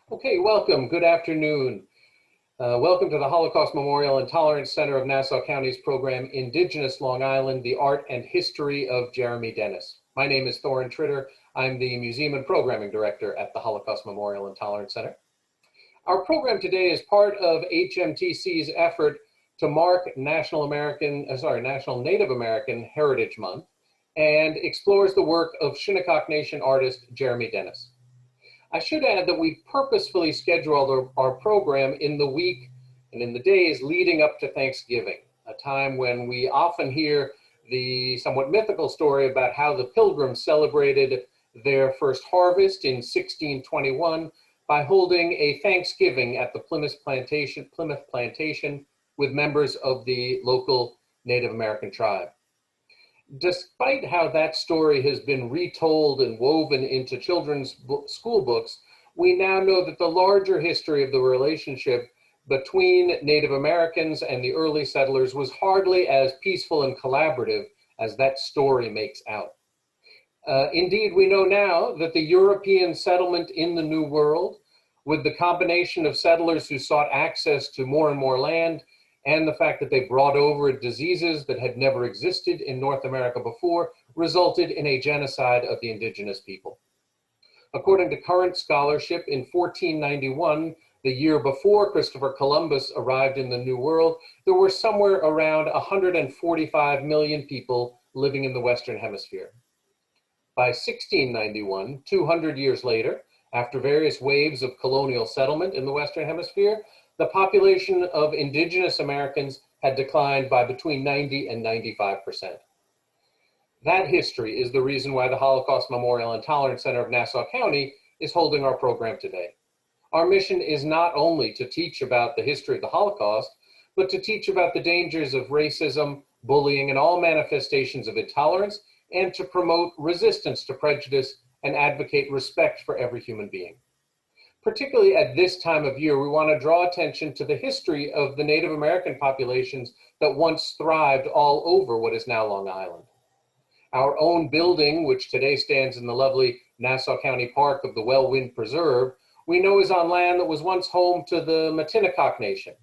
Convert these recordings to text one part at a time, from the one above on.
Okay, welcome. Good afternoon. Welcome to the Holocaust Memorial and Tolerance Center of Nassau County's program, Indigenous Long Island, the Art and History of Jeremy Dennis. My name is Thorin Tritter. I'm the Museum and Programming Director at the Holocaust Memorial and Tolerance Center. Our program today is part of HMTC's effort to mark National Native American Heritage Month and explores the work of Shinnecock Nation artist Jeremy Dennis. I should add that we purposefully scheduled our program in the week and in the days leading up to Thanksgiving, a time when we often hear the somewhat mythical story about how the Pilgrims celebrated their first harvest in 1621 by holding a Thanksgiving at the Plymouth Plantation with members of the local Native American tribe. Despite how that story has been retold and woven into children's school books, we now know that the larger history of the relationship between Native Americans and the early settlers was hardly as peaceful and collaborative as that story makes out. Indeed, we know now that the European settlement in the New World, with the combination of settlers who sought access to more and more land, and the fact that they brought over diseases that had never existed in North America before, resulted in a genocide of the indigenous people. According to current scholarship, in 1491, the year before Christopher Columbus arrived in the New World, there were somewhere around 145 million people living in the Western Hemisphere. By 1691, 200 years later, after various waves of colonial settlement in the Western Hemisphere, the population of indigenous Americans had declined by between 90 and 95%. That history is the reason why the Holocaust Memorial and Tolerance Center of Nassau County is holding our program today. Our mission is not only to teach about the history of the Holocaust, but to teach about the dangers of racism, bullying, and all manifestations of intolerance, and to promote resistance to prejudice and advocate respect for every human being. Particularly at this time of year, we want to draw attention to the history of the Native American populations that once thrived all over what is now Long Island. Our own building, which today stands in the lovely Nassau County Park of the Wellwind Preserve, we know is on land that was once home to the Shinnecock Nation,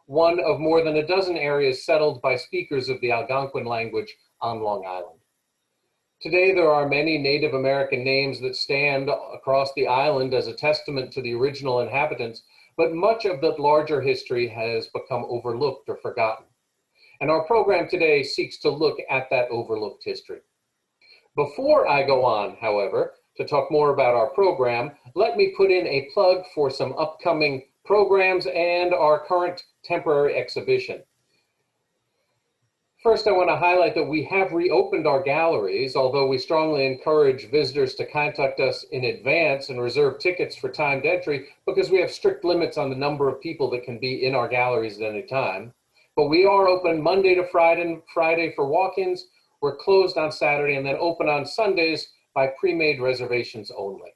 one of more than a dozen areas settled by speakers of the Algonquin language on Long Island. Today, there are many Native American names that stand across the island as a testament to the original inhabitants, but much of that larger history has become overlooked or forgotten. And our program today seeks to look at that overlooked history. Before I go on, however, to talk more about our program, let me put in a plug for some upcoming programs and our current temporary exhibition. First, I want to highlight that we have reopened our galleries, although we strongly encourage visitors to contact us in advance and reserve tickets for timed entry because we have strict limits on the number of people that can be in our galleries at any time. But we are open Monday to Friday for walk-ins. We're closed on Saturday and then open on Sundays by pre-made reservations only.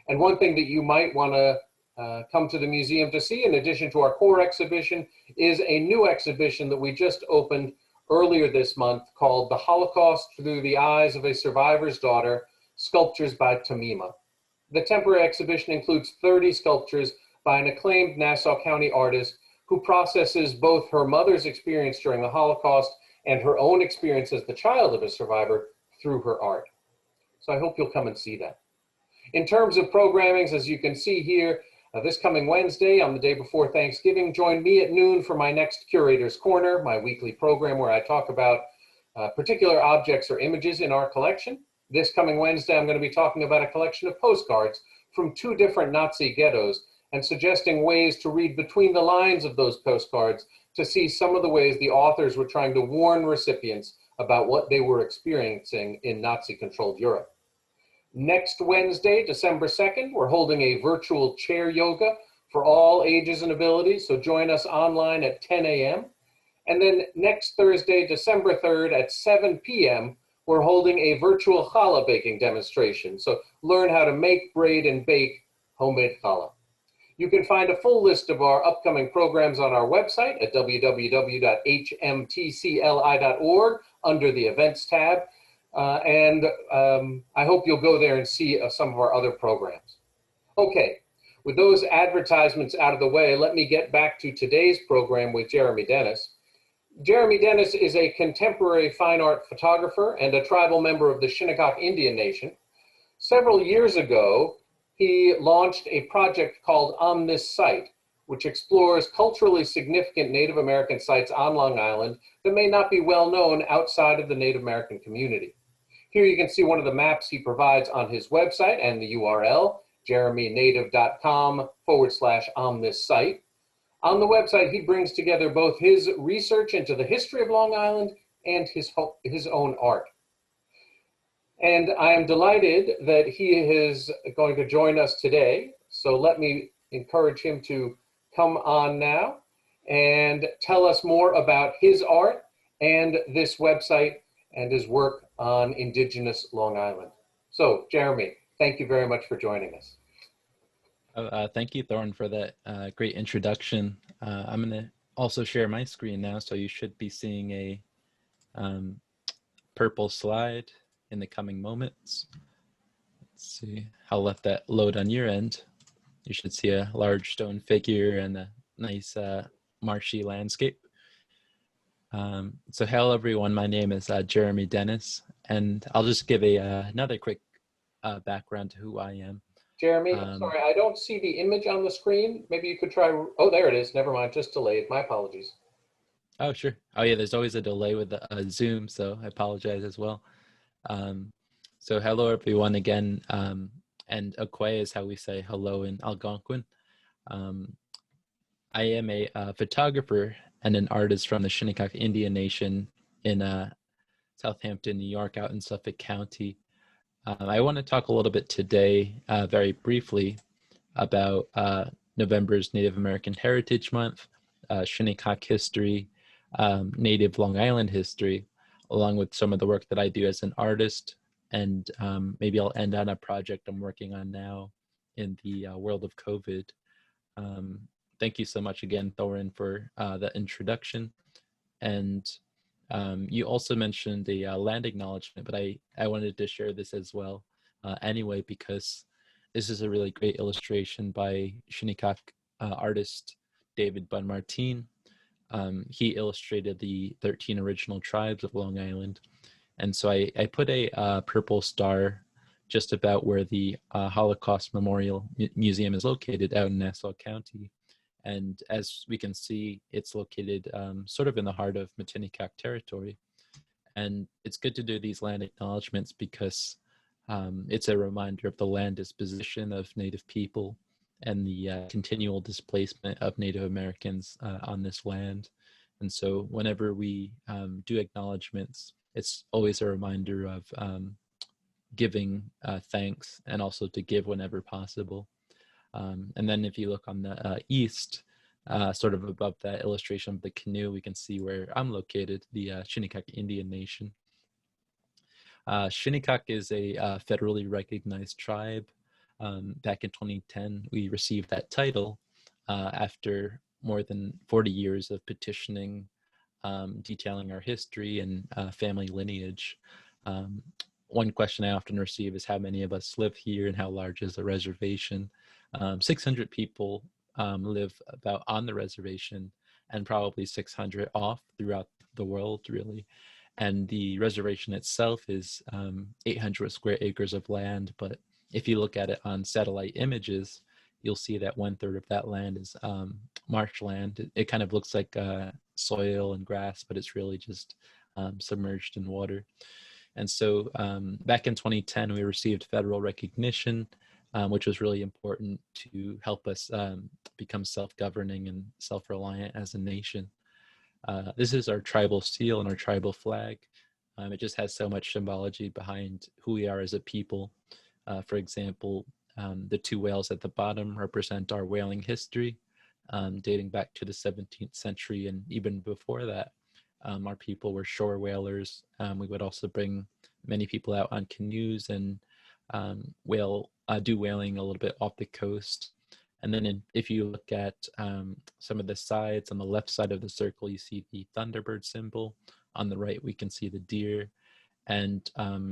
And one thing that you might want to come to the museum to see, in addition to our core exhibition, is a new exhibition that we just opened earlier this month called The Holocaust Through the Eyes of a Survivor's Daughter, Sculptures by Tamima. The temporary exhibition includes 30 sculptures by an acclaimed Nassau County artist who processes both her mother's experience during the Holocaust and her own experience as the child of a survivor through her art. So I hope you'll come and see that. In terms of programming, as you can see here, this coming Wednesday, on the day before Thanksgiving, join me at noon for my next Curator's Corner, my weekly program where I talk about particular objects or images in our collection. This coming Wednesday, I'm going to be talking about a collection of postcards from 2 different Nazi ghettos and suggesting ways to read between the lines of those postcards to see some of the ways the authors were trying to warn recipients about what they were experiencing in Nazi-controlled Europe. Next Wednesday, December 2nd, we're holding a virtual chair yoga for all ages and abilities, so join us online at 10 a.m. And then next Thursday, December 3rd at 7 p.m., we're holding a virtual challah baking demonstration, so learn how to make, braid, and bake homemade challah. You can find a full list of our upcoming programs on our website at www.hmtcli.org under the Events tab. I hope you'll go there and see some of our other programs. Okay, With those advertisements out of the way, let me get back to today's program with Jeremy Dennis. Jeremy Dennis is a contemporary fine art photographer and a tribal member of the Shinnecock Indian Nation. Several years ago, he launched a project called On This Site, which explores culturally significant Native American sites on Long Island that may not be well known outside of the Native American community. Here you can see one of the maps he provides on his website and the URL, jeremynative.com/on this site. On the website, he brings together both his research into the history of Long Island and his own art. And I am delighted that he is going to join us today. So let me encourage him to come on now and tell us more about his art and this website and his work on Indigenous Long Island. So Jeremy, thank you very much for joining us. Thank you, Thorne, for that great introduction. I'm going to also share my screen now, so you should be seeing a purple slide in the coming moments. Let's see, I'll let that load on your end. You should see a large stone figure and a nice marshy landscape. So hello, everyone. My name is Jeremy Dennis, and I'll just give another quick background to who I am. Jeremy, sorry, I don't see the image on the screen. Maybe you could try, oh, there it is. Never mind, just delayed. My apologies. Oh, sure. Oh, yeah, there's always a delay with Zoom, so I apologize as well. So hello, everyone, again. And Akwe is how we say hello in Algonquin. I am a photographer and an artist from the Shinnecock Indian Nation in Southampton, New York, out in Suffolk County. I want to talk a little bit today, very briefly, about November's Native American Heritage Month, Shinnecock history, Native Long Island history, along with some of the work that I do as an artist. And maybe I'll end on a project I'm working on now in the world of COVID. Thank you so much again, Thorin, for the introduction. And you also mentioned the land acknowledgement, but I wanted to share this as well anyway, because this is a really great illustration by Shinnecock artist David Bun Martin. He illustrated the 13 original tribes of Long Island. And so I put a purple star just about where the Holocaust Memorial Museum is located out in Nassau County. And as we can see, it's located sort of in the heart of Shinnecock territory. And it's good to do these land acknowledgements because it's a reminder of the land disposition of Native people and the continual displacement of Native Americans on this land. And so whenever we do acknowledgements, it's always a reminder of giving thanks and also to give whenever possible. And then if you look on the east, sort of above that illustration of the canoe, we can see where I'm located, the Shinnecock Indian Nation. Shinnecock is a federally recognized tribe. Back in 2010, we received that title after more than 40 years of petitioning, detailing our history and family lineage. One question I often receive is how many of us live here and how large is the reservation? 600 people live about on the reservation, and probably 600 off throughout the world, really. And the reservation itself is 800 square acres of land, but if you look at it on satellite images, you'll see that 1/3 of that land is marshland. It kind of looks like soil and grass, but it's really just submerged in water. And so back in 2010, we received federal recognition, which was really important to help us become self-governing and self-reliant as a nation. This is our tribal seal and our tribal flag. It just has so much symbology behind who we are as a people. For example, the two whales at the bottom represent our whaling history, dating back to the 17th century, and even before that. Our people were shore whalers. We would also bring many people out on canoes and do whaling a little bit off the coast. And then if you look at some of the sides, on the left side of the circle, you see the Thunderbird symbol. On the right, we can see the deer. And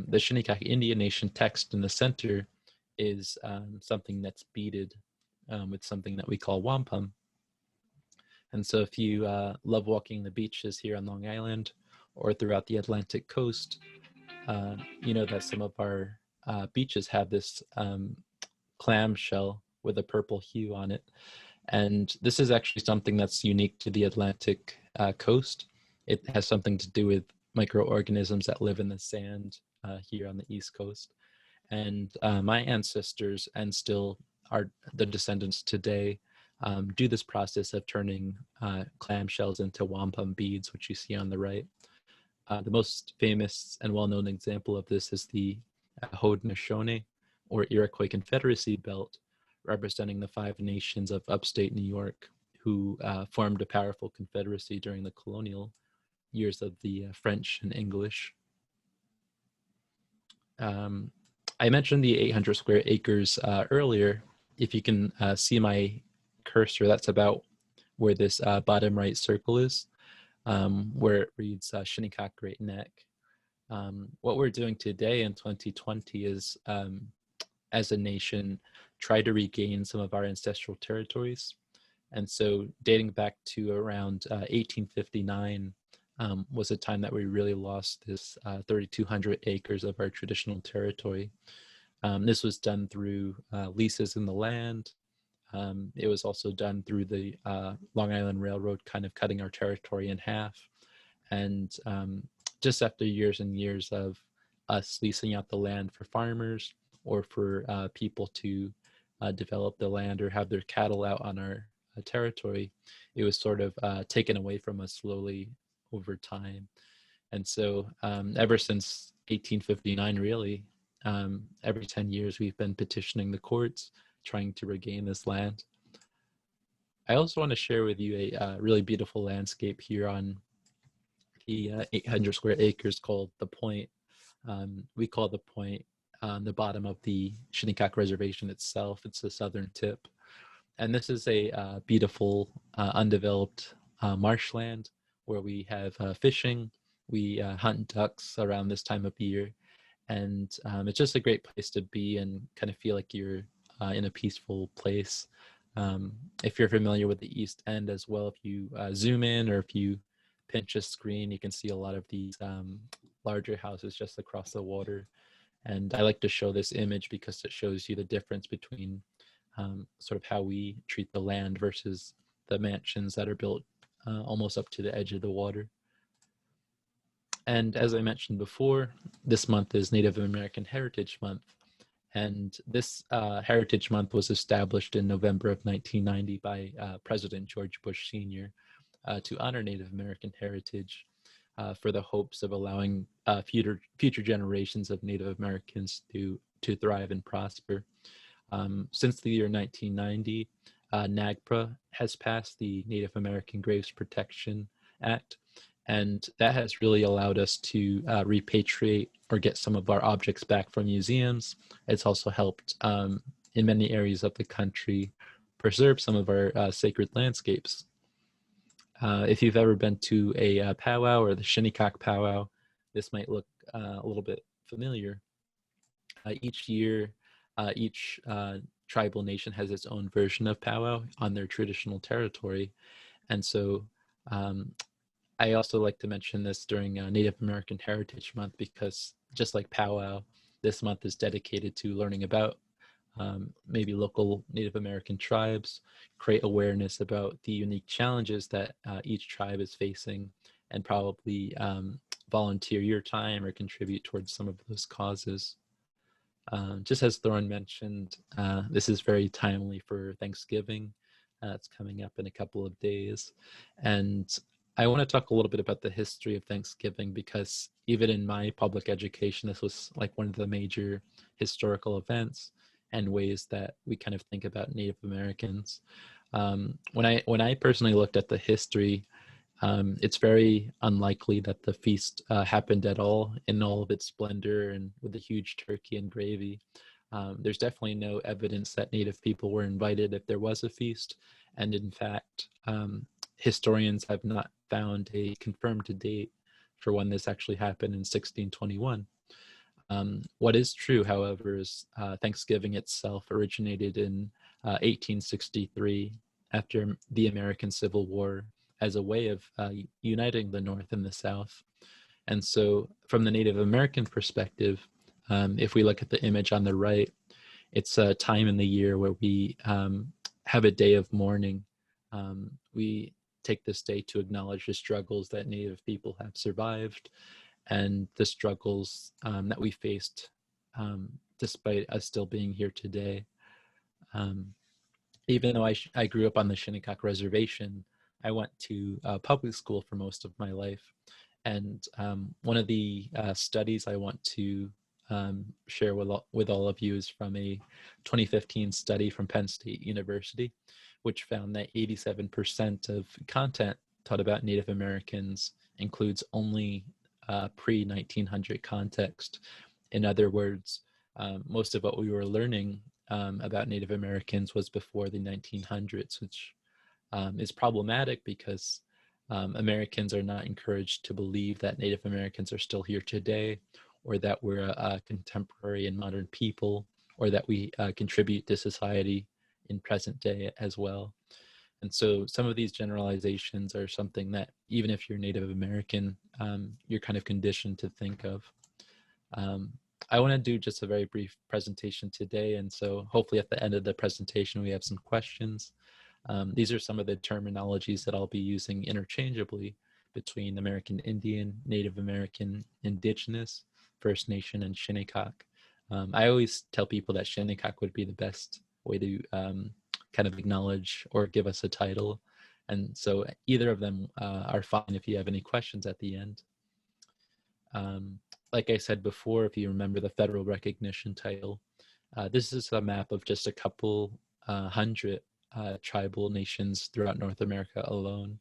the Shinnecock Indian Nation text in the center is something that's beaded with something that we call wampum. And so if you love walking the beaches here on Long Island or throughout the Atlantic coast, you know that some of our beaches have this clamshell with a purple hue on it. And this is actually something that's unique to the Atlantic coast. It has something to do with microorganisms that live in the sand here on the East Coast. And my ancestors, and still are the descendants today, do this process of turning clamshells into wampum beads, which you see on the right. The most famous and well-known example of this is the Haudenosaunee, or Iroquois Confederacy belt, representing the 5 nations of upstate New York, who formed a powerful confederacy during the colonial years of the French and English. I mentioned the 800 square acres earlier. If you can see my cursor, that's about where this bottom right circle is, where it reads Shinnecock Great Neck. What we're doing today in 2020 is, as a nation, try to regain some of our ancestral territories. And so dating back to around 1859 was a time that we really lost this 3,200 acres of our traditional territory. This was done through leases in the land. It was also done through the Long Island Railroad kind of cutting our territory in half. And just after years and years of us leasing out the land for farmers or for people to develop the land or have their cattle out on our territory, it was sort of taken away from us slowly over time. And so ever since 1859, really, every 10 years, we've been petitioning the courts, trying to regain this land. I also want to share with you a really beautiful landscape here on the 800 square acres called The Point. We call The Point on the bottom of the Shinnecock Reservation itself. It's the southern tip. And this is a beautiful, undeveloped marshland where we have fishing. We hunt ducks around this time of year. And it's just a great place to be and kind of feel like you're in a peaceful place. If you're familiar with the East End as well, if you zoom in or if you pinch a screen, you can see a lot of these larger houses just across the water. And I like to show this image because it shows you the difference between sort of how we treat the land versus the mansions that are built almost up to the edge of the water. And as I mentioned before, this month is Native American Heritage Month. And this Heritage Month was established in November of 1990 by President George Bush Sr. To honor Native American heritage for the hopes of allowing future generations of Native Americans to thrive and prosper. Since the year 1990, NAGPRA has passed the Native American Graves Protection Act, and that has really allowed us to repatriate or get some of our objects back from museums. It's also helped in many areas of the country preserve some of our sacred landscapes. If you've ever been to a powwow or the Shinnecock powwow, this might look a little bit familiar. Each year, each tribal nation has its own version of powwow on their traditional territory. And so I also like to mention this during Native American Heritage Month because just like powwow, this month is dedicated to learning about maybe local Native American tribes, create awareness about the unique challenges that each tribe is facing, and probably volunteer your time or contribute towards some of those causes. Just as Thorin mentioned, this is very timely for Thanksgiving. It's coming up in a couple of days. And I want to talk a little bit about the history of Thanksgiving because even in my public education, this was like one of the major historical events and ways that we kind of think about Native Americans. When I personally looked at the history, it's very unlikely that the feast happened at all in all of its splendor and with a huge turkey and gravy. There's definitely no evidence that Native people were invited if there was a feast. And in fact, historians have not found a confirmed date for when this actually happened in 1621. What is true, however, is Thanksgiving itself originated in 1863 after the American Civil War as a way of uniting the North and the South. And so from the Native American perspective, if we look at the image on the right, it's a time in the year where we have a day of mourning. We take this day to acknowledge the struggles that Native people have survived and the struggles that we faced despite us still being here today. Even though I grew up on the Shinnecock Reservation, I went to public school for most of my life. And one of the studies I want to share with all of you is from a 2015 study from Penn State University, which found that 87% of content taught about Native Americans includes only pre-1900 context. In other words, most of what we were learning about Native Americans was before the 1900s, which is problematic because Americans are not encouraged to believe that Native Americans are still here today, or that we're a contemporary and modern people, or that we contribute to society in present day as well. And so some of these generalizations are something that even if you're Native American, you're kind of conditioned to think of. I want to do just a very brief presentation today, and so hopefully at the end of the presentation we have some questions. These are some of the terminologies that I'll be using interchangeably between American Indian, Native American, Indigenous, First Nation, and Shinnecock. I always tell people that Shinnecock would be the best way to kind of acknowledge or give us a title. And so either of them are fine if you have any questions at the end. Like I said before, if you remember the federal recognition title, this is a map of just a couple hundred tribal nations throughout North America alone.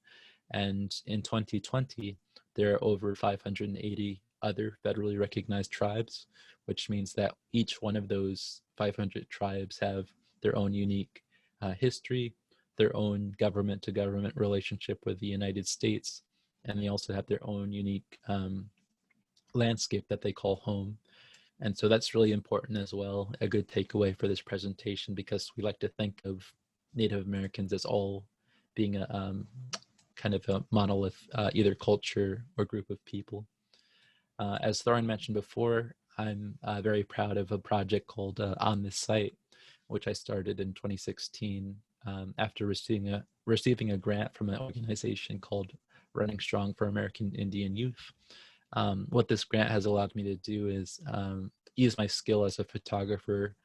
And in 2020, there are over 580 other federally recognized tribes, which means that each one of those 500 tribes have their own unique history, their own government-to-government relationship with the United States, and they also have their own unique landscape that they call home. And so that's really important as well, a good takeaway for this presentation, because we like to think of Native Americans as all being a kind of a monolith, either culture or group of people. As Thorin mentioned before, I'm very proud of a project called On This Site, which I started in 2016 after receiving a grant from an organization called Running Strong for American Indian Youth. What this grant has allowed me to do is use my skill as a photographer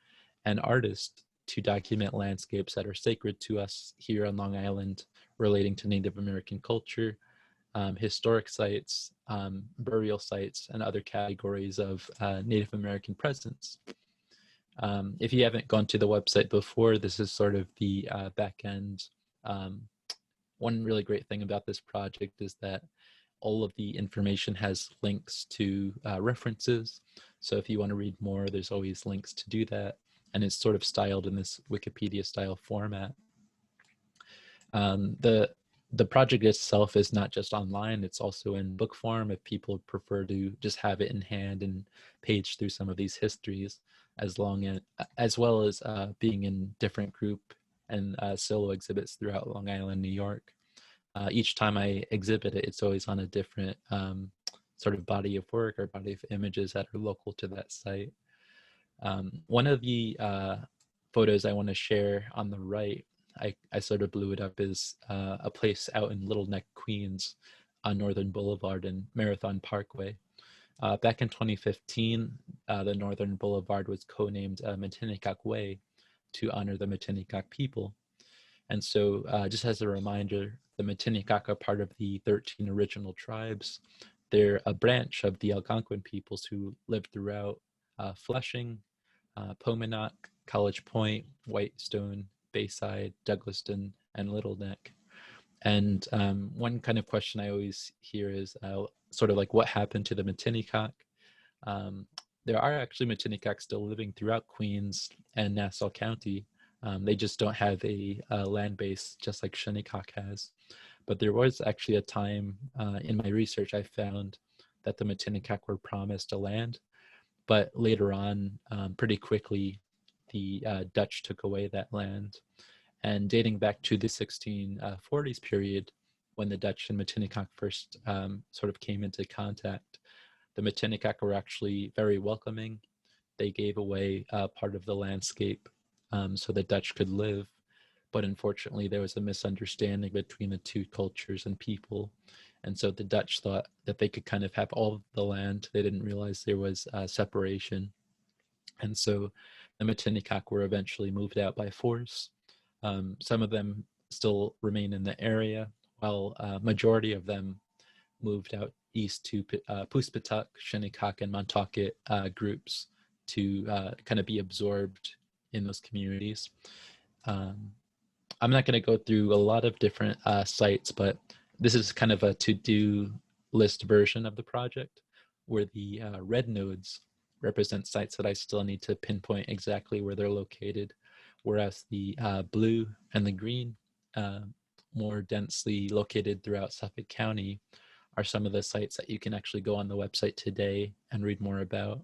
and artist to document landscapes that are sacred to us here on Long Island relating to Native American culture, historic sites, burial sites, and other categories of Native American presence. If you haven't gone to the website before, this is sort of the back end. One really great thing about this project is that all of the information has links to references. So if you want to read more, there's always links to do that. And it's sort of styled in this Wikipedia style format. The project itself is not just online, it's also in book form if people prefer to just have it in hand and page through some of these histories, as well as being in different group and solo exhibits throughout Long Island, New York. Each time I exhibit it, it's always on a different sort of body of work or body of images that are local to that site. One of the photos I want to share on the right, I sort of blew it up, is a place out in Little Neck, Queens on Northern Boulevard and Marathon Parkway. Back in 2015, the Northern Boulevard was codenamed Matinecock Way to honor the Matinecock people. And so just as a reminder, the Matinecock are part of the 13 original tribes. They're a branch of the Algonquin peoples who lived throughout Flushing, Pominock, College Point, Whitestone, Bayside, Douglaston, and Little Neck. And one kind of question I always hear is sort of like, what happened to the Matinecock? There are actually Matinecock still living throughout Queens and Nassau County. They just don't have a land base just like Shinnecock has. But there was actually a time in my research I found that the Matinecock were promised a land, but later on, pretty quickly, the Dutch took away that land. And dating back to the 1640s period, when the Dutch and Matinecock first sort of came into contact, the Matinecock were actually very welcoming. They gave away part of the landscape so the Dutch could live. But unfortunately, there was a misunderstanding between the two cultures and people. And so the Dutch thought that they could kind of have all of the land. They didn't realize there was separation. And so the Matinecock were eventually moved out by force. Some of them still remain in the area, while majority of them moved out east to Puspatuck, Shinnecock, and Montaukett groups to kind of be absorbed in those communities. I'm not going to go through a lot of different sites, but this is kind of a to-do list version of the project, where the red nodes represent sites that I still need to pinpoint exactly where they're located, whereas the blue and the green, more densely located throughout Suffolk County, are some of the sites that you can actually go on the website today and read more about.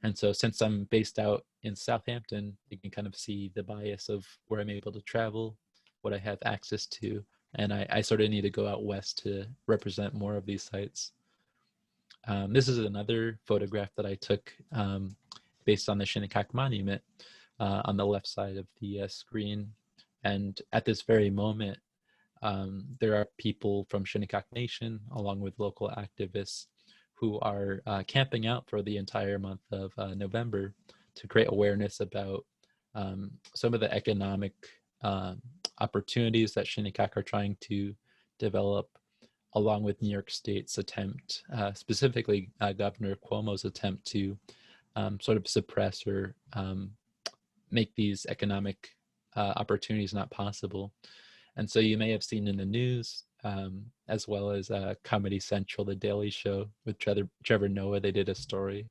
And so since I'm based out in Southampton, you can kind of see the bias of where I'm able to travel, what I have access to, and I sort of need to go out west to represent more of these sites. This is another photograph that I took based on the Shinnecock Monument on the left side of the screen. And at this very moment, there are people from Shinnecock Nation, along with local activists, who are camping out for the entire month of November to create awareness about some of the economic opportunities that Shinnecock are trying to develop, along with New York State's attempt, specifically Governor Cuomo's attempt to sort of suppress or make these economic opportunities not possible. And so you may have seen in the news, as well as Comedy Central, The Daily Show with Trevor Noah, they did a story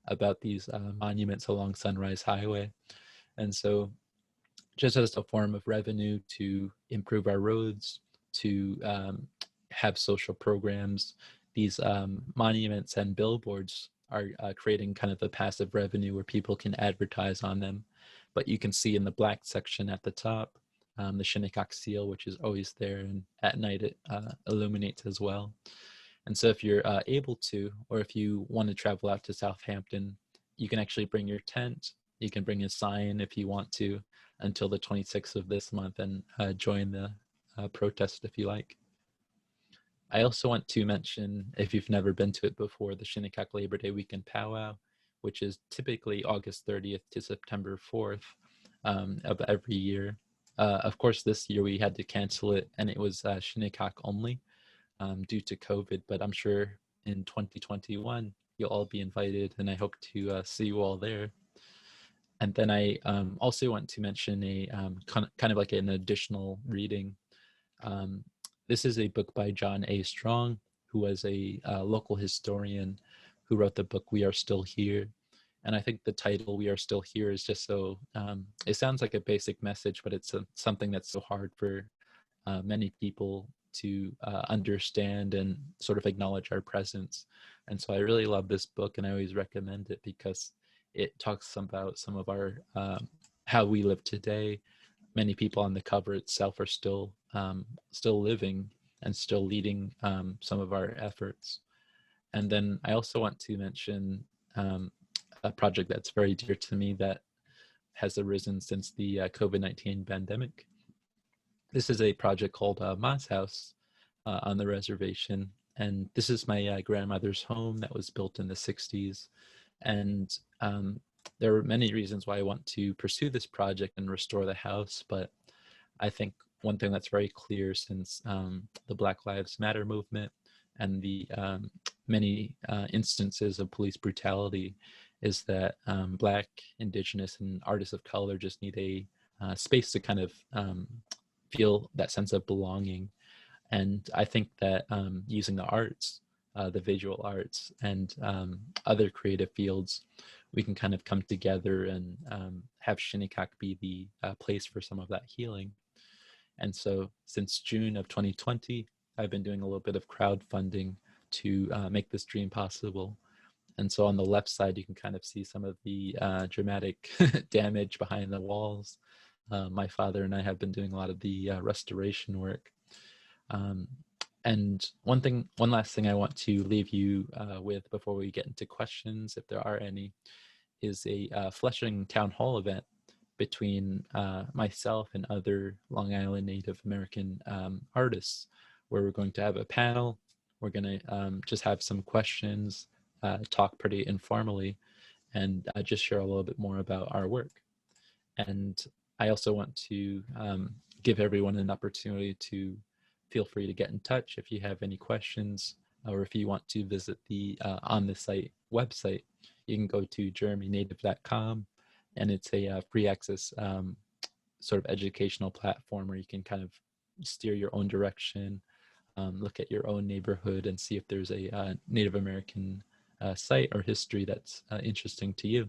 about these monuments along Sunrise Highway. And so just as a form of revenue to improve our roads, to have social programs, these monuments and billboards are creating kind of a passive revenue where people can advertise on them. But you can see in the black section at the top, the Shinnecock seal, which is always there, and at night it illuminates as well. And so if you're able to, or if you want to travel out to Southampton, you can actually bring your tent. You can bring a sign if you want to until the 26th of this month and join the protest if you like. I also want to mention, if you've never been to it before, the Shinnecock Labor Day Weekend Powwow, which is typically August 30th to September 4th of every year. Of course, this year we had to cancel it, and it was Shinnecock only due to COVID, but I'm sure in 2021 you'll all be invited, and I hope to see you all there. And then I also want to mention a kind of like an additional reading. This is a book by John A. Strong, who was a local historian who wrote the book We Are Still Here. And I think the title, We Are Still Here, is just so, it sounds like a basic message, but it's something that's so hard for many people to understand and sort of acknowledge our presence. And so I really love this book, and I always recommend it because it talks about some of our, how we live today. Many people on the cover itself are still living and still leading some of our efforts. And then I also want to mention a project that's very dear to me that has arisen since the COVID-19 pandemic. This is a project called Ma's House on the reservation. And this is my grandmother's home that was built in the 60s. And there are many reasons why I want to pursue this project and restore the house. But I think one thing that's very clear since the Black Lives Matter movement and the many instances of police brutality is that Black, Indigenous, and artists of color just need a space to kind of feel that sense of belonging. And I think that using the arts, the visual arts, and other creative fields, we can kind of come together and have Shinnecock be the place for some of that healing. And so since June of 2020, I've been doing a little bit of crowdfunding to make this dream possible. And so on the left side, you can kind of see some of the dramatic damage behind the walls. My father and I have been doing a lot of the restoration work. And one last thing I want to leave you with before we get into questions, if there are any, is a Flushing Town Hall event between myself and other Long Island Native American artists, where we're going to have a panel. We're going to just have some questions, talk pretty informally, and just share a little bit more about our work. And I also want to give everyone an opportunity to feel free to get in touch if you have any questions, or if you want to visit the on the site website. You can go to jeremynative.com, and it's a free access sort of educational platform where you can kind of steer your own direction, look at your own neighborhood, and see if there's a Native American site or history that's interesting to you.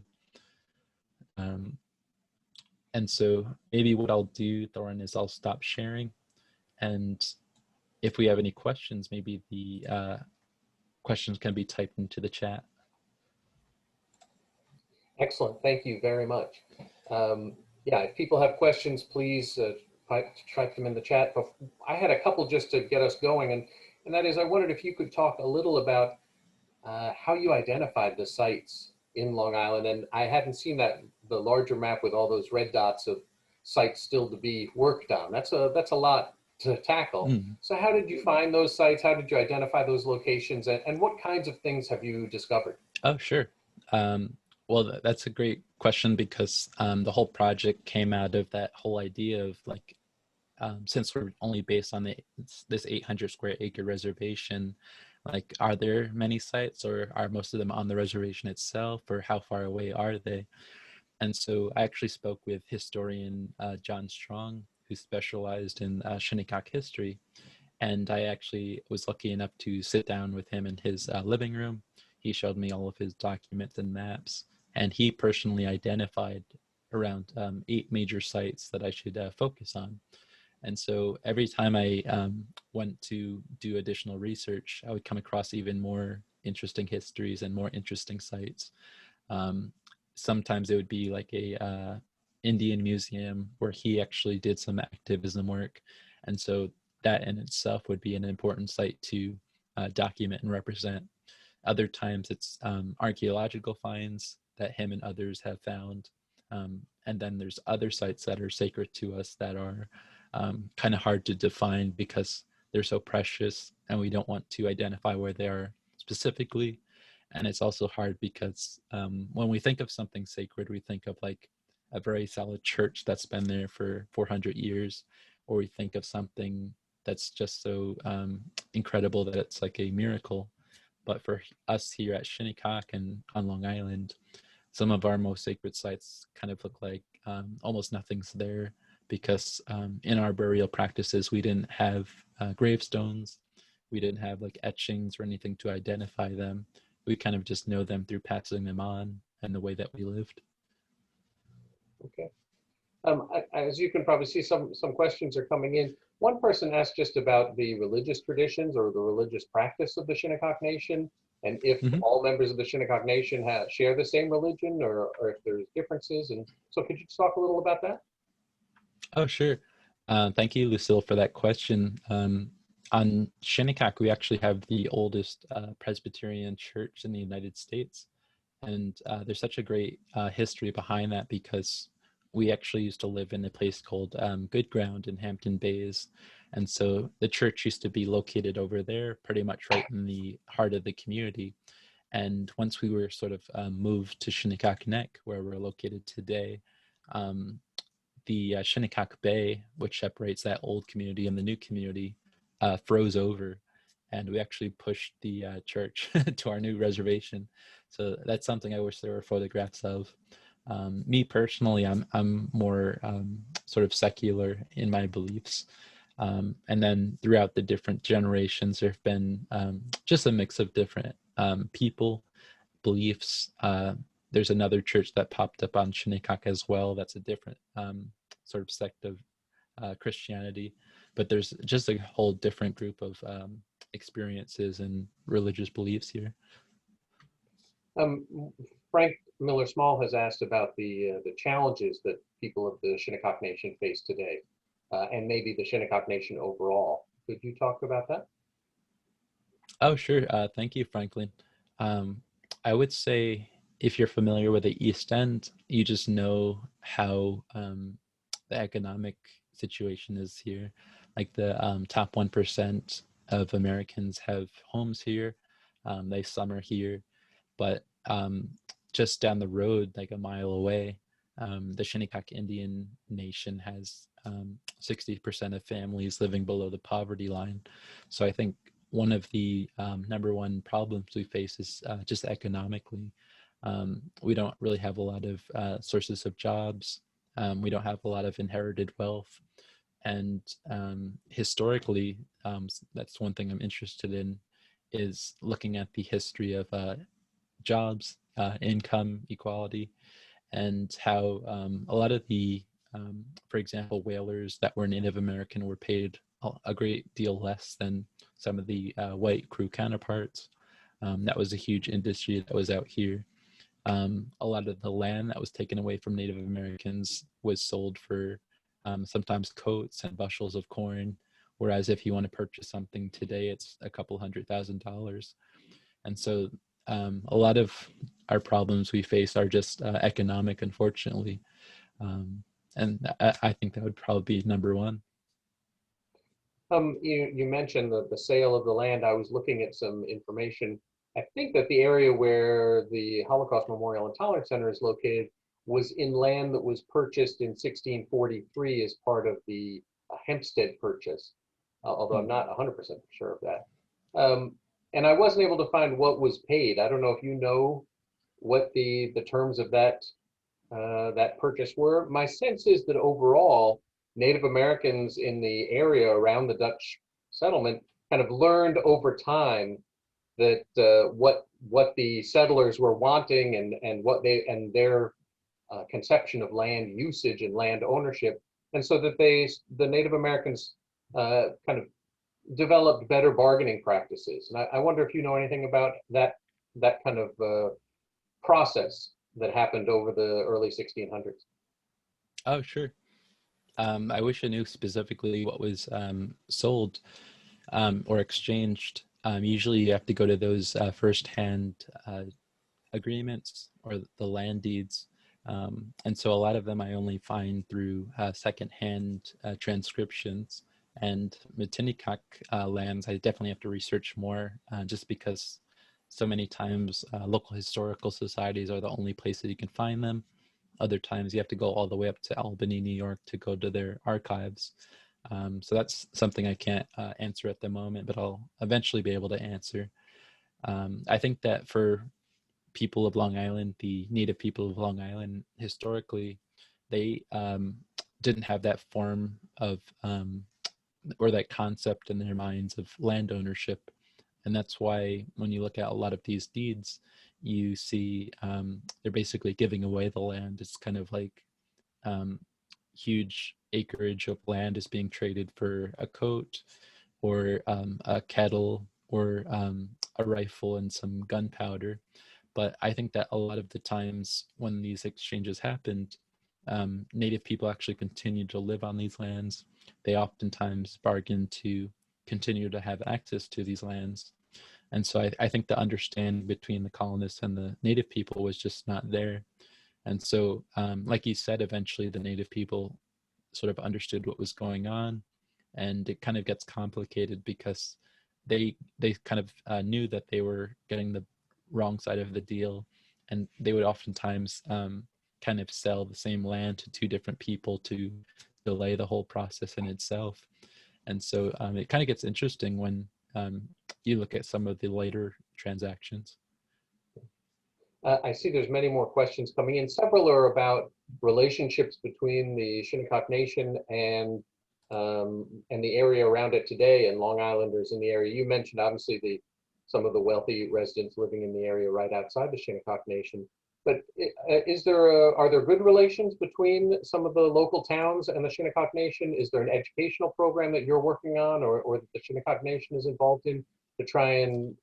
And so maybe what I'll do, Thorin, is I'll stop sharing, and if we have any questions, maybe the questions can be typed into the chat. Excellent. Thank you very much. Yeah, if people have questions, please type them in the chat. But I had a couple just to get us going, and that is, I wondered if you could talk a little about how you identified the sites in Long Island. And I hadn't seen the larger map with all those red dots of sites still to be worked on. That's a lot to tackle. So how did you find those sites? How did you identify those locations? And what kinds of things have you discovered? Oh, sure. Well, that's a great question, because the whole project came out of that whole idea of, like, since we're only based on this 800 square acre reservation, like, are there many sites, or are most of them on the reservation itself, or how far away are they? And so I actually spoke with historian John Strong, who specialized in Shinnecock history. And I actually was lucky enough to sit down with him in his living room. He showed me all of his documents and maps, and he personally identified around 8 major sites that I should focus on. And so every time I went to do additional research, I would come across even more interesting histories and more interesting sites. Sometimes it would be like a Indian museum where he actually did some activism work. And so that in itself would be an important site to document and represent. Other times it's archaeological finds that him and others have found. And then there's other sites that are sacred to us that are kind of hard to define because they're so precious, and we don't want to identify where they are specifically. And it's also hard because when we think of something sacred, we think of like a very solid church that's been there for 400 years, or we think of something that's just so incredible that it's like a miracle. But for us here at Shinnecock and on Long Island, some of our most sacred sites kind of look like almost nothing's there, because in our burial practices, we didn't have gravestones. We didn't have like etchings or anything to identify them. We kind of just know them through passing them on and the way that we lived. Okay. As you can probably see, some questions are coming in. One person asked just about the religious traditions or the religious practice of the Shinnecock Nation, and if all members of the Shinnecock Nation share the same religion, or if there's differences. And so could you just talk a little about that? Oh, sure. Thank you, Lucille, for that question. On Shinnecock, we actually have the oldest Presbyterian church in the United States. And there's such a great history behind that, because we actually used to live in a place called Good Ground in Hampton Bays. And so the church used to be located over there, pretty much right in the heart of the community. And once we were sort of moved to Shinnecock Neck, where we're located today, the Shinnecock Bay, which separates that old community and the new community, froze over. And we actually pushed the church to our new reservation. So that's something I wish there were photographs of. Me personally, I'm more sort of secular in my beliefs. And then throughout the different generations, there have been just a mix of different people, beliefs. There's another church that popped up on Shinnecock as well. That's a different sort of sect of Christianity. But there's just a whole different group of experiences and religious beliefs here. Um, Frank Miller Small has asked about the challenges that people of the Shinnecock Nation face today, and maybe the Shinnecock Nation overall. Could you talk about that? Oh, sure. Thank you, Franklin. Um, I would say if you're familiar with the East End, you just know how the economic situation is here. Like the top 1% of Americans have homes here. They summer here, but just down the road, like a mile away, the Shinnecock Indian Nation has 60% of families living below the poverty line. So I think one of the number one problems we face is just economically. We don't really have a lot of sources of jobs. We don't have a lot of inherited wealth. And historically, that's one thing I'm interested in, is looking at the history of jobs, income equality, and how a lot of the, for example, whalers that were Native American were paid a great deal less than some of the white crew counterparts. That was a huge industry that was out here. A lot of the land that was taken away from Native Americans was sold for sometimes coats and bushels of corn, whereas if you want to purchase something today, it's a couple $100,000. And so a lot of our problems we face are just economic, unfortunately. And I think that would probably be number one. You mentioned the sale of the land. I was looking at some information. I think that the area where the Holocaust Memorial and Tolerance Center is located was in land that was purchased in 1643 as part of the Hempstead purchase, although I'm not 100% sure of that. And I wasn't able to find what was paid. I don't know if you know what the terms of that purchase were. My sense is that overall, Native Americans in the area around the Dutch settlement kind of learned over time that what the settlers were wanting and what they and their conception of land usage and land ownership, and so that the Native Americans kind of developed better bargaining practices. And I wonder if you know anything about that kind of process that happened over the early 1600s. Oh, sure. I wish I knew specifically what was sold or exchanged. Usually you have to go to those first-hand agreements or the land deeds. And so a lot of them I only find through second-hand transcriptions. And Matinicak lands, I definitely have to research more just because so many times local historical societies are the only place that you can find them. Other times you have to go all the way up to Albany, New York to go to their archives. So that's something I can't answer at the moment, but I'll eventually be able to answer. I think that for people of Long Island, the native people of Long Island, historically, they didn't have that form of or that concept in their minds of land ownership. And that's why when you look at a lot of these deeds, you see they're basically giving away the land. It's kind of like huge acreage of land is being traded for a coat or a kettle or a rifle and some gunpowder. But I think that a lot of the times when these exchanges happened, Native people actually continued to live on these lands. They oftentimes bargained to continue to have access to these lands. And so I think the understanding between the colonists and the Native people was just not there. And so, like you said, eventually the Native people sort of understood what was going on, and it kind of gets complicated because they kind of knew that they were getting the wrong side of the deal, and they would oftentimes kind of sell the same land to two different people to delay the whole process in itself. And so it kind of gets interesting when you look at some of the later transactions. I see there's many more questions coming in. Several are about relationships between the Shinnecock Nation and the area around it today, and Long Islanders in the area. You mentioned obviously some of the wealthy residents living in the area right outside the Shinnecock Nation. But are there good relations between some of the local towns and the Shinnecock Nation? Is there an educational program that you're working on, or that the Shinnecock Nation is involved in to try and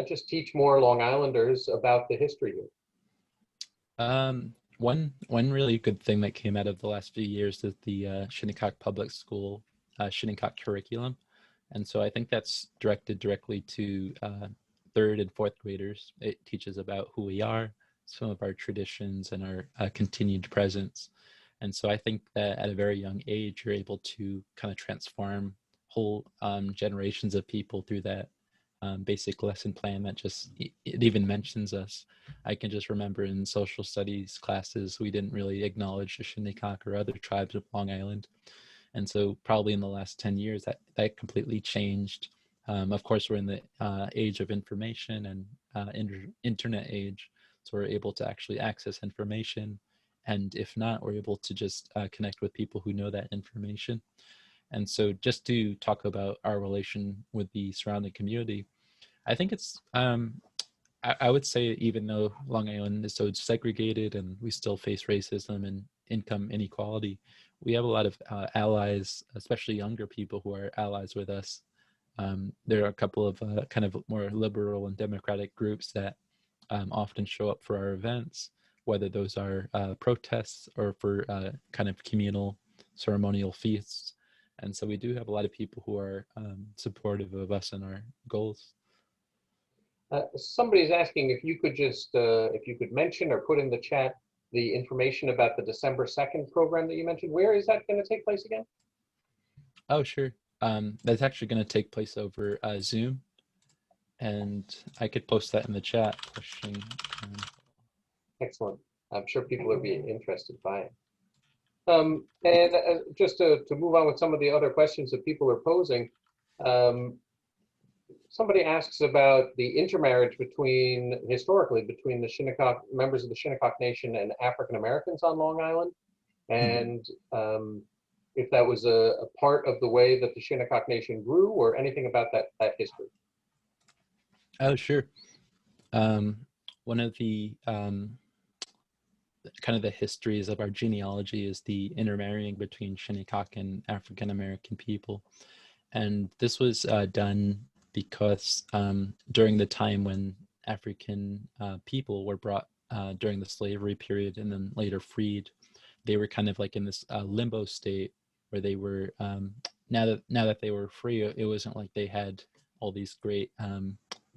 just teach more Long Islanders about the history here. One really good thing that came out of the last few years is the Shinnecock Public School Shinnecock curriculum, and so I think that's directed directly to third and fourth graders. It teaches about who we are, some of our traditions, and our continued presence. And so I think that at a very young age, you're able to kind of transform whole generations of people through that basic lesson plan that just it even mentions us. I can just remember in social studies classes we didn't really acknowledge the Shinnecock or other tribes of Long Island, and so probably in the last 10 years that completely changed. Of course, we're in the age of information and internet age, so we're able to actually access information, and if not, we're able to just connect with people who know that information. And so just to talk about our relation with the surrounding community, I think it's, I would say even though Long Island is so segregated and we still face racism and income inequality, we have a lot of allies, especially younger people who are allies with us. There are a couple of kind of more liberal and democratic groups that often show up for our events, whether those are protests or for kind of communal ceremonial feasts. And so we do have a lot of people who are supportive of us and our goals. Somebody's asking if you could just, if you could mention or put in the chat the information about the December 2nd program that you mentioned. Where is that going to take place again? Oh, sure. That's actually going to take place over Zoom, and I could post that in the chat. Excellent. I'm sure people are being interested by it. And just to move on with some of the other questions that people are posing, somebody asks about the intermarriage historically between the Shinnecock, members of the Shinnecock Nation and African Americans on Long Island, and if that was a part of the way that the Shinnecock Nation grew, or anything about that history. Oh, sure. One of the kind of the histories of our genealogy is the intermarrying between Shinnecock and African American people. And this was done because during the time when African people were brought during the slavery period and then later freed, they were kind of like in this limbo state where they were, now that they were free, it wasn't like they had all these great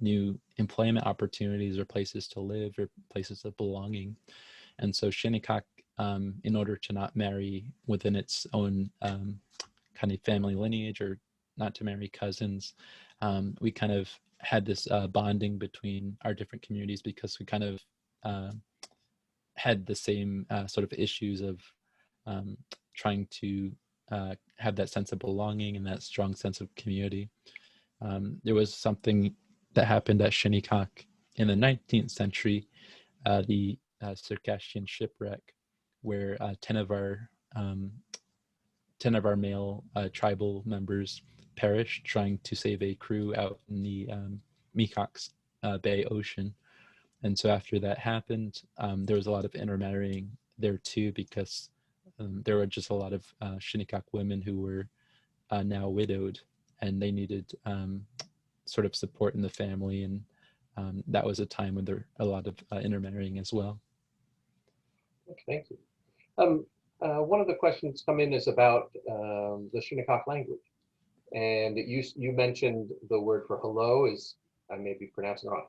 new employment opportunities or places to live or places of belonging. And so Shinnecock, in order to not marry within its own kind of family lineage or not to marry cousins, we kind of had this bonding between our different communities because we kind of had the same sort of issues of trying to have that sense of belonging and that strong sense of community. There was something that happened at Shinnecock in the 19th century, the Circassian shipwreck, where 10 of our male tribal members perished trying to save a crew out in the Mecox Bay Ocean. And so after that happened, there was a lot of intermarrying there too, because there were just a lot of Shinnecock women who were now widowed, and they needed sort of support in the family. And that was a time when there were a lot of intermarrying as well. Thank you. One of the questions come in is about the Shinnecock language. And you mentioned the word for hello is, I may be pronouncing it wrong,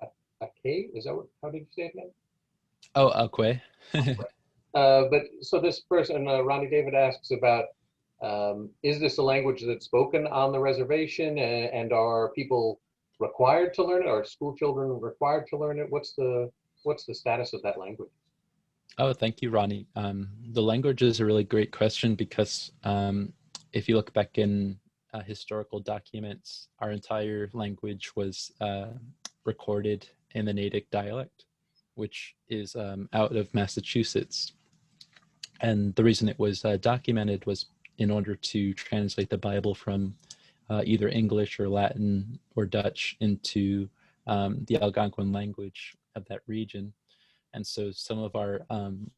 ake? Is that what, how did you say it again? Oh, akwe. But so this person, Ronnie David, asks about, is this a language that's spoken on the reservation, and are people required to learn it? Are school children required to learn it? What's the status of that language? Oh, thank you, Ronnie. The language is a really great question because if you look back in historical documents, our entire language was recorded in the Natick dialect, which is out of Massachusetts. And the reason it was documented was in order to translate the Bible from either English or Latin or Dutch into the Algonquin language of that region. And so some of our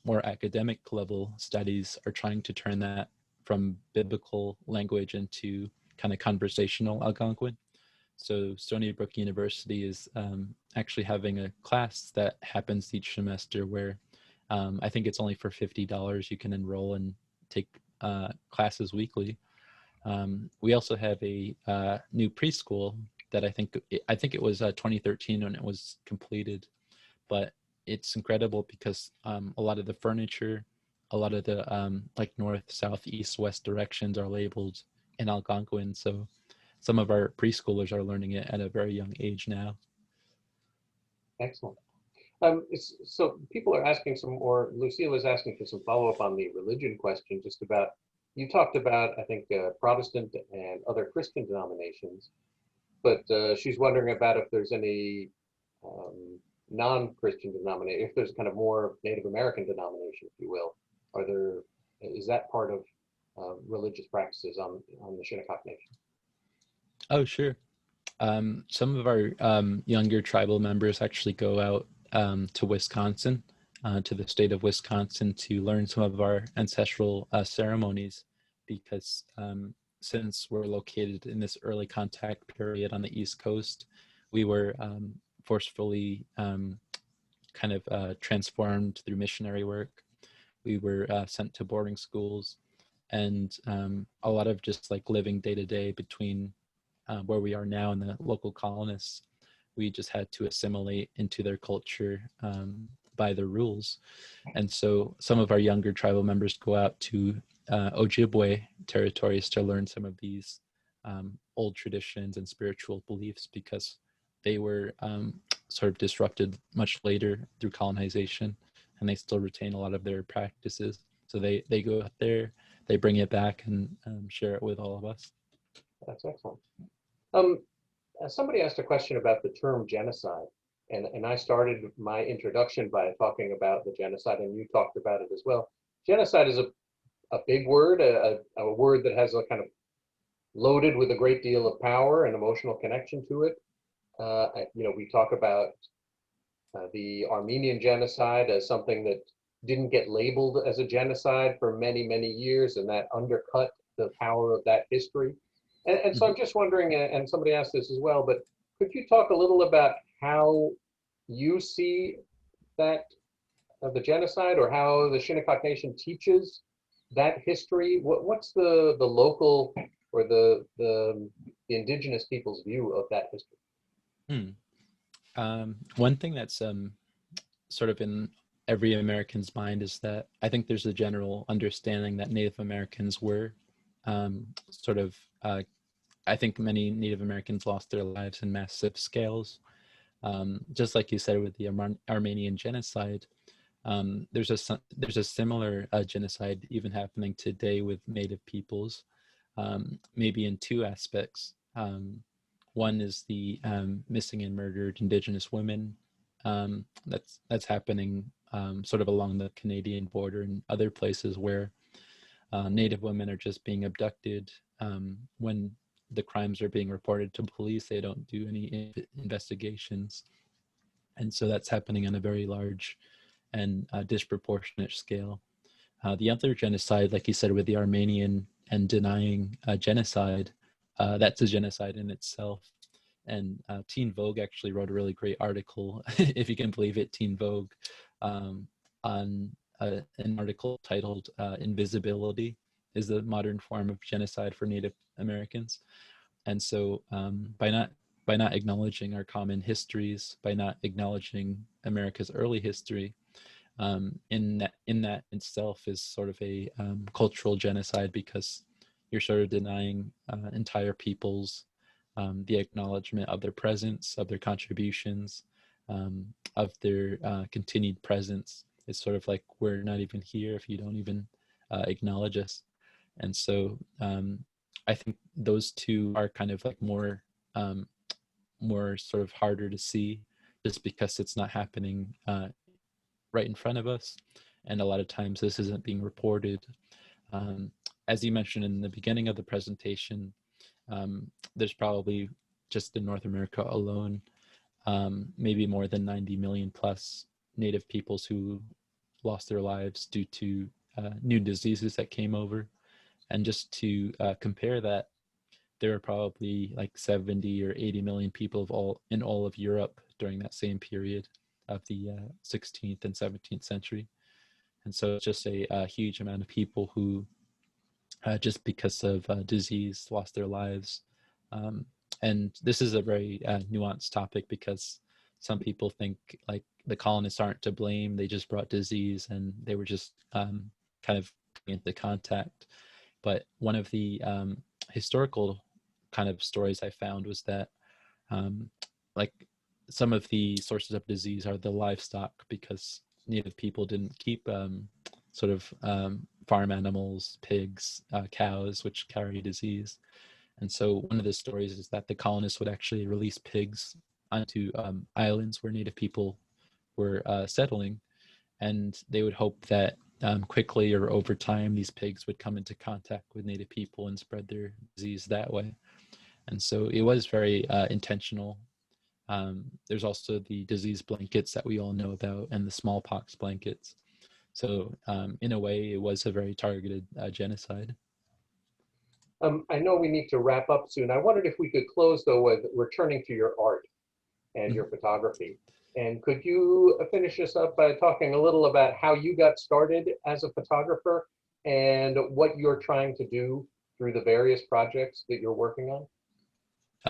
more academic level studies are trying to turn that from biblical language into kind of conversational Algonquin. So Stony Brook University is actually having a class that happens each semester where I think it's only for $50 you can enroll and take classes weekly. We also have a new preschool that I think it was 2013 when it was completed, but it's incredible because a lot of the furniture, a lot of the like north, south, east, west directions are labeled in Algonquin. So some of our preschoolers are learning it at a very young age now. Excellent. So people are asking some, or Lucille was asking for some follow-up on the religion question, just about, you talked about, I think, Protestant and other Christian denominations, but she's wondering about if there's any non-Christian denomination, if there's kind of more Native American denomination, if you will. Is that part of religious practices on the Shinnecock Nation? Oh, sure. Some of our younger tribal members actually go out to Wisconsin, to the state of Wisconsin, to learn some of our ancestral ceremonies, because since we're located in this early contact period on the East Coast, we were forcefully kind of transformed through missionary work. We were sent to boarding schools, and a lot of just like living day to day between where we are now and the local colonists. We just had to assimilate into their culture by their rules. And so some of our younger tribal members go out to Ojibwe territories to learn some of these old traditions and spiritual beliefs, because they were sort of disrupted much later through colonization, and they still retain a lot of their practices. So they go out there, they bring it back and share it with all of us. That's excellent. Somebody asked a question about the term genocide, and I started my introduction by talking about the genocide, and you talked about it as well. Genocide is a big word, a word that has a kind of loaded with a great deal of power and emotional connection to it. We talk about the Armenian genocide as something that didn't get labeled as a genocide for many, many years, and that undercut the power of that history. And so I'm just wondering, and somebody asked this as well, but could you talk a little about how you see that the genocide, or how the Shinnecock Nation teaches that history? What's the local or the indigenous people's view of that history? One thing that's sort of in every American's mind is that I think there's a general understanding that Native Americans were I think many Native Americans lost their lives in massive scales. Just like you said with the Armenian genocide, there's a similar genocide even happening today with Native peoples, maybe in two aspects. One is the missing and murdered Indigenous women. That's happening sort of along the Canadian border and other places where Native women are just being abducted. When the crimes are being reported to police, they don't do any investigations. And so that's happening on a very large and disproportionate scale. The other genocide, like you said, with the Armenian and denying genocide, that's a genocide in itself. And Teen Vogue actually wrote a really great article, if you can believe it, Teen Vogue, on an article titled Invisibility is the modern form of genocide for Native Americans. And so by not acknowledging our common histories, by not acknowledging America's early history, in that itself is sort of a cultural genocide, because you're sort of denying entire peoples the acknowledgement of their presence, of their contributions, of their continued presence. It's sort of like we're not even here if you don't even acknowledge us. And so I think those two are kind of like more sort of harder to see, just because it's not happening right in front of us. And a lot of times this isn't being reported. As you mentioned in the beginning of the presentation, there's probably just in North America alone, maybe more than 90 million plus Native peoples who lost their lives due to new diseases that came over. And just to compare that, there are probably like 70 or 80 million people in all of Europe during that same period of the 16th and 17th century. And so it's just a huge amount of people who, just because of disease, lost their lives. And this is a very nuanced topic because some people think like the colonists aren't to blame. They just brought disease and they were just kind of into contact. But one of the historical kind of stories I found was that like some of the sources of disease are the livestock, because Native people didn't keep sort of farm animals, pigs, cows, which carry disease. And so one of the stories is that the colonists would actually release pigs onto islands where Native people were settling, and they would hope that quickly or over time these pigs would come into contact with Native people and spread their disease that way. And so it was very intentional. There's also the disease blankets that we all know about, and the smallpox blankets. So in a way, it was a very targeted genocide. I know we need to wrap up soon. I wondered if we could close, though, with returning to your art and your photography. And could you finish us up by talking a little about how you got started as a photographer and what you're trying to do through the various projects that you're working on?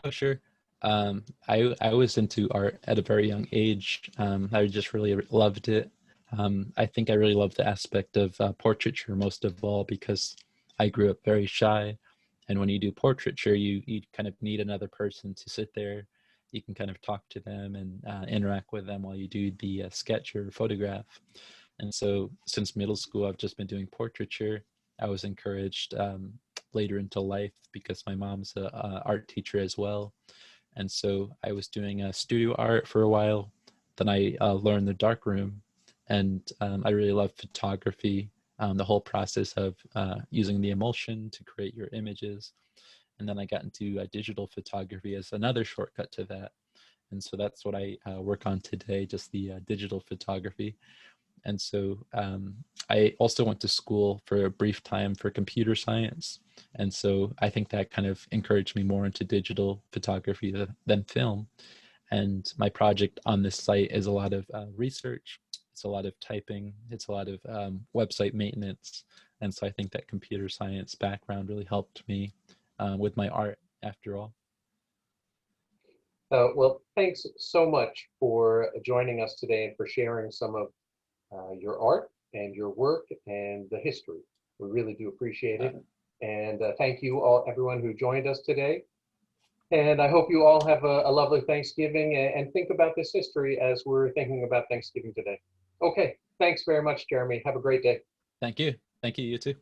Oh, sure. I was into art at a very young age. I just really loved it. I think I really loved the aspect of portraiture most of all, because I grew up very shy. And when you do portraiture, you kind of need another person to sit there. You can kind of talk to them and interact with them while you do the sketch or photograph. And so since middle school, I've just been doing portraiture. I was encouraged later into life because my mom's a art teacher as well. And so I was doing studio art for a while. Then I learned the darkroom, and I really love photography, the whole process of using the emulsion to create your images. And then I got into digital photography as another shortcut to that. And so that's what I work on today, just the digital photography. And so I also went to school for a brief time for computer science. And so I think that kind of encouraged me more into digital photography than film. And my project on this site is a lot of research. It's a lot of typing. It's a lot of website maintenance. And so I think that computer science background really helped me with my art after all. Well, thanks so much for joining us today and for sharing some of your art and your work and the history. We really do appreciate it. And thank you all, everyone who joined us today. And I hope you all have a lovely Thanksgiving and think about this history as we're thinking about Thanksgiving today. Okay, thanks very much, Jeremy. Have a great day. Thank you. Thank you, you too.